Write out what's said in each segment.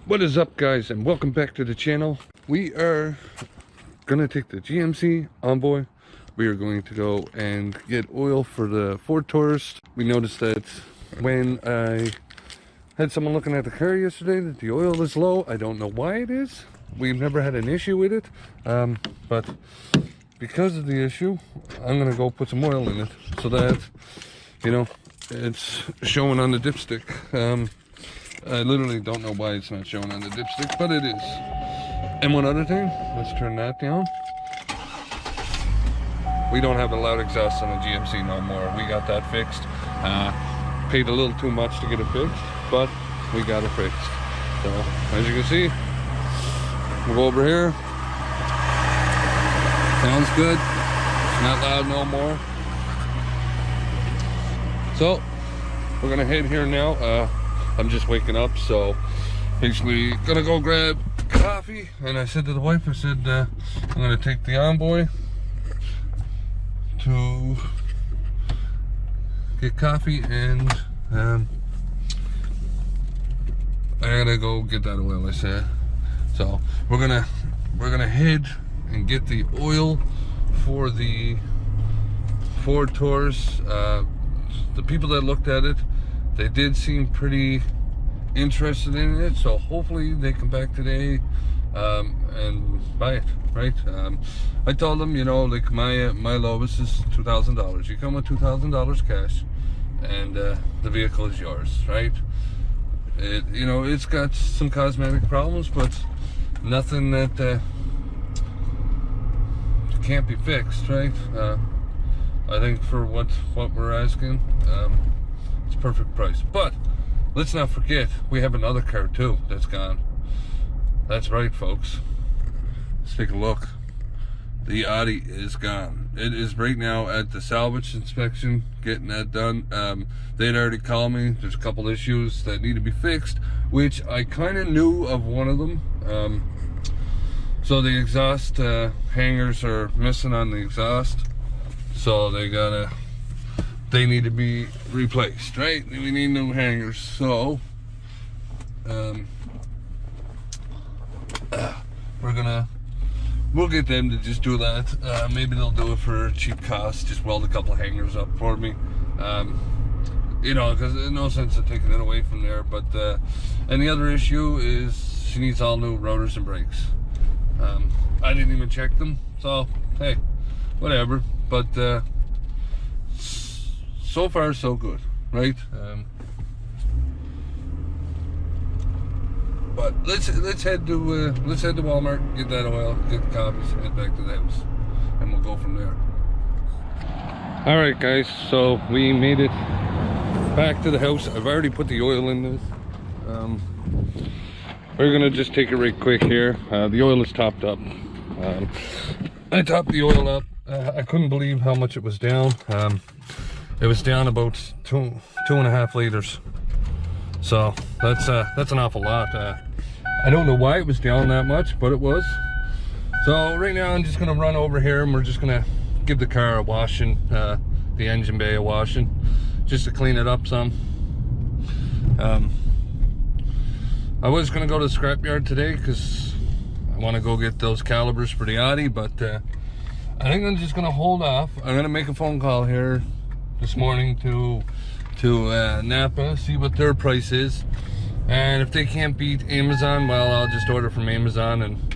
What is up, guys, and welcome back to the channel. We are gonna take the GMC Envoy. We are going to go and get oil for the Ford Taurus. We noticed that when I had someone looking at the car yesterday that the oil is low. I don't know why it is. We've never had an issue with it, but because of the issue, I'm gonna go put some oil in it so that, you know, it's showing on the dipstick. I literally don't know why it's not showing on the dipstick, but it is. And one other thing, let's turn that down. We don't have a loud exhaust on the GMC no more. We got that fixed. Paid a little too much to get it fixed, but we got it fixed. So, as you can see, we'll go over here. Sounds good. It's not loud no more. So, we're gonna head here now. I'm just waking up, so basically gonna go grab coffee. And I said to the wife, I said, I'm gonna take the Envoy to get coffee, and I gotta go get that oil, I said. So we're gonna head and get the oil for the Ford Taurus. The people that looked at it, they did seem pretty interested in it, so hopefully they come back today and buy it, right? I told them, you know, like my lowest is $2,000. You come with $2,000 cash, and the vehicle is yours, right? It, you know, it's got some cosmetic problems, but nothing that can't be fixed, right? I think for what we're asking, it's a perfect price. But let's not forget, we have another car too that's gone. That's right, folks. Let's take a look. The Audi is gone. It is right now at the salvage inspection, getting that done. They'd already called me. There's a couple issues that need to be fixed, which I kind of knew of one of them. So the exhaust hangers are missing on the exhaust, so they need to be replaced, right? We need new hangers, so we'll get them to just do that. Maybe they'll do it for cheap cost, just weld a couple hangers up for me. You know, because there's no sense of taking it away from there. But and the other issue is she needs all new rotors and brakes. I didn't even check them, so hey, whatever. But so far so good, right? But let's head to Walmart, get that oil, get the copies, head back to the house, and we'll go from there. All right, guys. So we made it back to the house. I've already put the oil in this. We're gonna just take it right quick here. The oil is topped up. I topped the oil up. I couldn't believe how much it was down. It was down about two and a half liters. So that's an awful lot. I don't know why it was down that much, but it was. So right now I'm just gonna run over here, and we're just gonna give the car a washing, the engine bay a washing, just to clean it up some. I was gonna go to the scrapyard today because I want to go get those calibers for the Audi, but I think I'm just gonna hold off. I'm gonna make a phone call here this morning to Napa, see what their price is, and if they can't beat Amazon, well, I'll just order from Amazon. And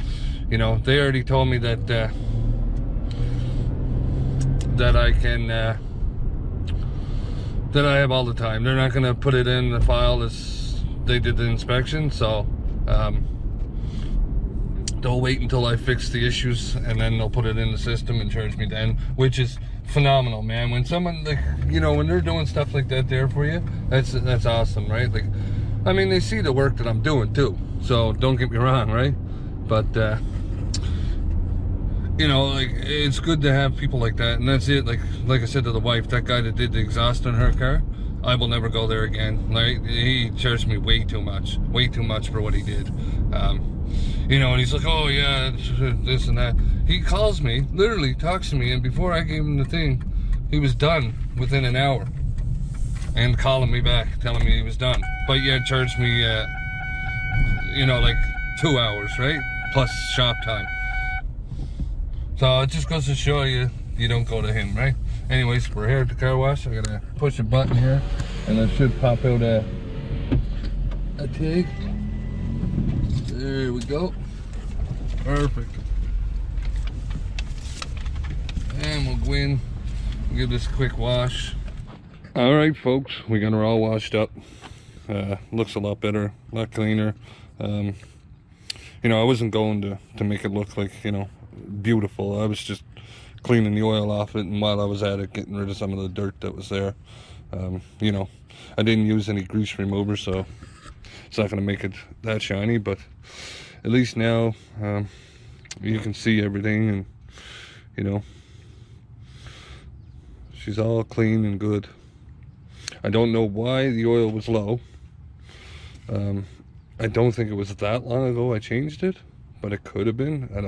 you know, they already told me that I can that I have all the time. They're not gonna put it in the file as they did the inspection, so they'll wait until I fix the issues, and then they'll put it in the system and charge me then, which is phenomenal, man. When someone, like, you know, when they're doing stuff like that there for you, that's awesome, right? Like, I mean, they see the work that I'm doing too, so don't get me wrong, right? But you know, like, it's good to have people like that. And that's it. Like I said to the wife, that guy that did the exhaust on her car, I will never go there again. Like, he charged me way too much for what he did. You know, and he's like, oh yeah, this and that. He calls me, literally talks to me, and before I gave him the thing, he was done within an hour. And calling me back, telling me he was done. But yeah, charged me you know, like 2 hours, right? Plus shop time. So it just goes to show you, you don't go to him, right? Anyways, we're here at the car wash. I gotta push a button here, and it should pop out a tag. There we go. Perfect. And we'll go in and give this a quick wash. All right, folks, we got her all washed up. Looks a lot better, a lot cleaner. You know, I wasn't going to make it look like, you know, beautiful. I was just cleaning the oil off it, and while I was at it, getting rid of some of the dirt that was there. You know, I didn't use any grease remover, so it's not going to make it that shiny, but at least now you can see everything, and you know, she's all clean and good. I don't know why the oil was low. I don't think it was that long ago I changed it, but it could have been. I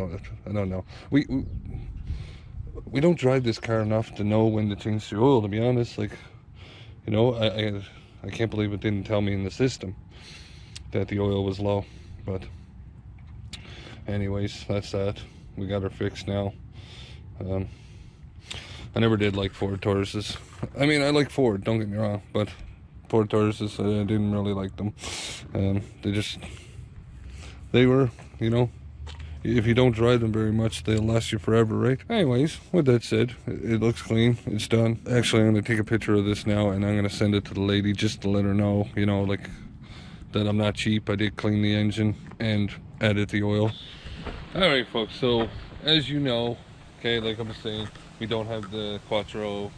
don't know. We don't drive this car enough to know when to change the oil, to be honest. Like, you know, I can't believe it didn't tell me in the system that the oil was low. But anyways, that's that. We got her fixed now. I never did like Ford Tauruses. I mean, I like Ford, don't get me wrong, but Ford Tauruses, I didn't really like them. They were, you know, if you don't drive them very much, they'll last you forever, right? Anyways, with that said, it looks clean, it's done. Actually, I'm gonna take a picture of this now, and I'm gonna send it to the lady just to let her know, you know, like, that I'm not cheap. I did clean the engine and added the oil. All right, folks, so as you know, okay, like I was saying, we don't have the Quattro,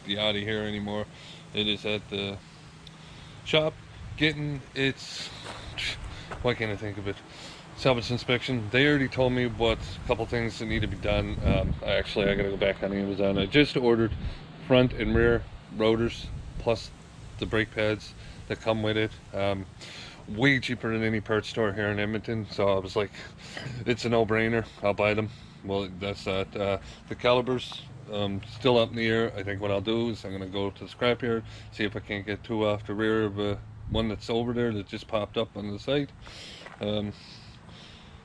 the Audi here anymore. It is at the shop getting its, why can't I think of it, salvage inspection. They already told me what a couple things that need to be done. I gotta go back on Amazon. I just ordered front and rear rotors plus the brake pads that come with it. Way cheaper than any parts store here in Edmonton, so I was like, it's a no-brainer, I'll buy them. Well, that's that. The calipers, still up in the air. I think what I'll do is I'm gonna go to the scrapyard, see if I can't get two off the rear of one that's over there that just popped up on the site.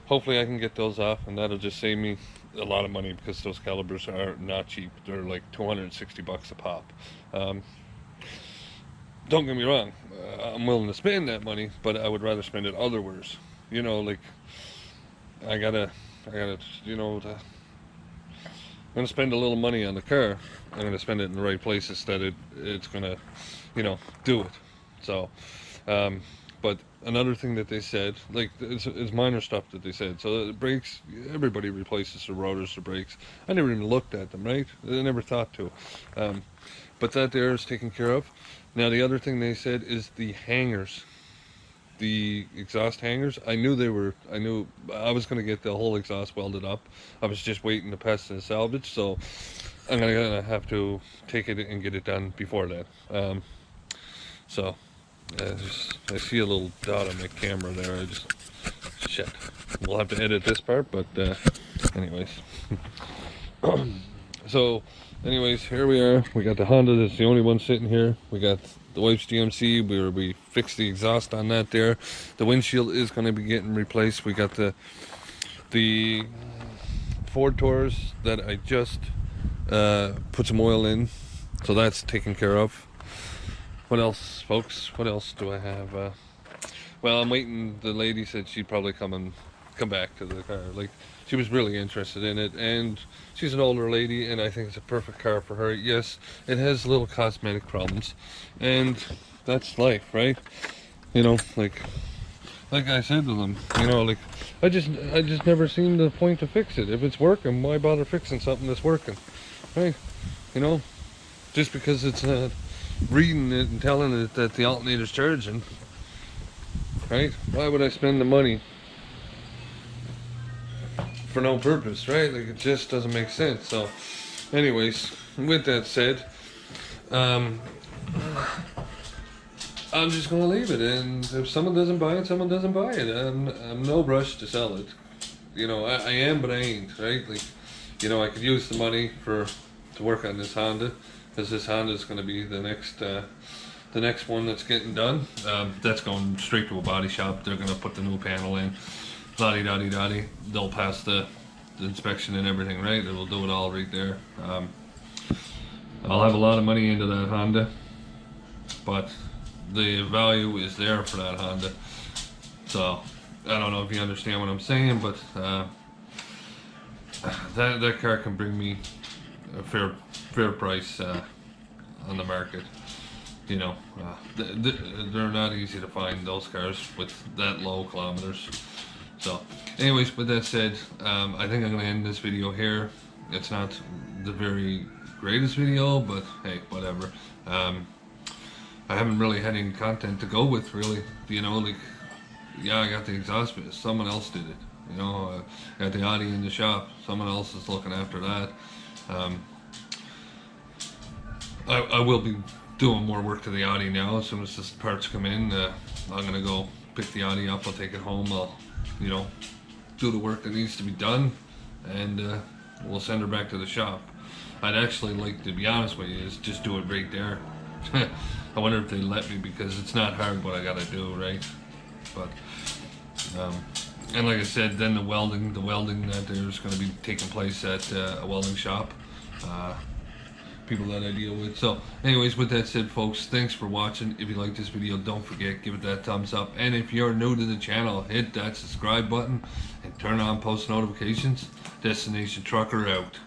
Hopefully I can get those off, and that'll just save me a lot of money, because those calipers are not cheap. They're like 260 bucks a pop. Don't get me wrong, I'm willing to spend that money, but I would rather spend it otherwhere. You know, like, I gotta, you know, I'm gonna spend a little money on the car. I'm gonna spend it in the right places that it's gonna, you know, do it. So, but another thing that they said, like, it's minor stuff that they said. So the brakes, everybody replaces the rotors, the brakes. I never even looked at them, right? I never thought to. But that there is taken care of. Now the other thing they said is the hangers, the exhaust hangers. I knew I was gonna get the whole exhaust welded up. I was just waiting to pass the salvage, so I'm gonna have to take it and get it done before that. So I see a little dot on my camera there. Shit. We'll have to edit this part, but anyways. So anyways, here we are. We got the Honda that's the only one sitting here. We got the wife's GMC. We fixed the exhaust on that there. The windshield is going to be getting replaced. We got the Ford Taurus that I just put some oil in, so that's taken care of. What else, folks? What else do I have? Well, I'm waiting. The lady said she'd probably come back to the car. Like, she was really interested in it, and she's an older lady, and I think it's a perfect car for her. Yes, it has little cosmetic problems, and that's life, right? You know, like I said to them, you know, like, I just never seen the point to fix it. If it's working, why bother fixing something that's working, right? You know, just because it's reading it and telling it that the alternator's charging, right? Why would I spend the money for no purpose, right? Like, it just doesn't make sense. So anyways, with that said, I'm just gonna leave it, and if someone doesn't buy it, someone doesn't buy it. I'm no rush to sell it. You know, I am, but I ain't, right? Like, you know, I could use the money to work on this Honda, because this Honda is going to be the next the next one that's getting done, that's going straight to a body shop. They're gonna put the new panel in, la-di-da-di-da-di. They'll pass the inspection and everything, right? They'll do it all right there. I'll have a lot of money into that Honda, but the value is there for that Honda. So I don't know if you understand what I'm saying, but that car can bring me a fair price on the market. You know, they're not easy to find, those cars with that low kilometers. So anyways, with that said, I think I'm going to end this video here. It's not the very greatest video, but hey, whatever. I haven't really had any content to go with, really. You know, like, yeah, I got the exhaust, but someone else did it. You know, I got the Audi in the shop. Someone else is looking after that. I will be doing more work to the Audi now. As soon as the parts come in, I'm gonna go pick the Audi up. I'll take it home. I'll, you know, do the work that needs to be done, and we'll send her back to the shop. I'd actually like, to be honest with you, is just do it right there. I wonder if they let me, because it's not hard what I gotta do, right? But and like I said, then the welding that there's going to be taking place at a welding shop, people that I deal with. So anyways, with that said, folks, thanks for watching. If you like this video, don't forget, give it that thumbs up, and if you're new to the channel, hit that subscribe button and turn on post notifications. Destination Trucker out.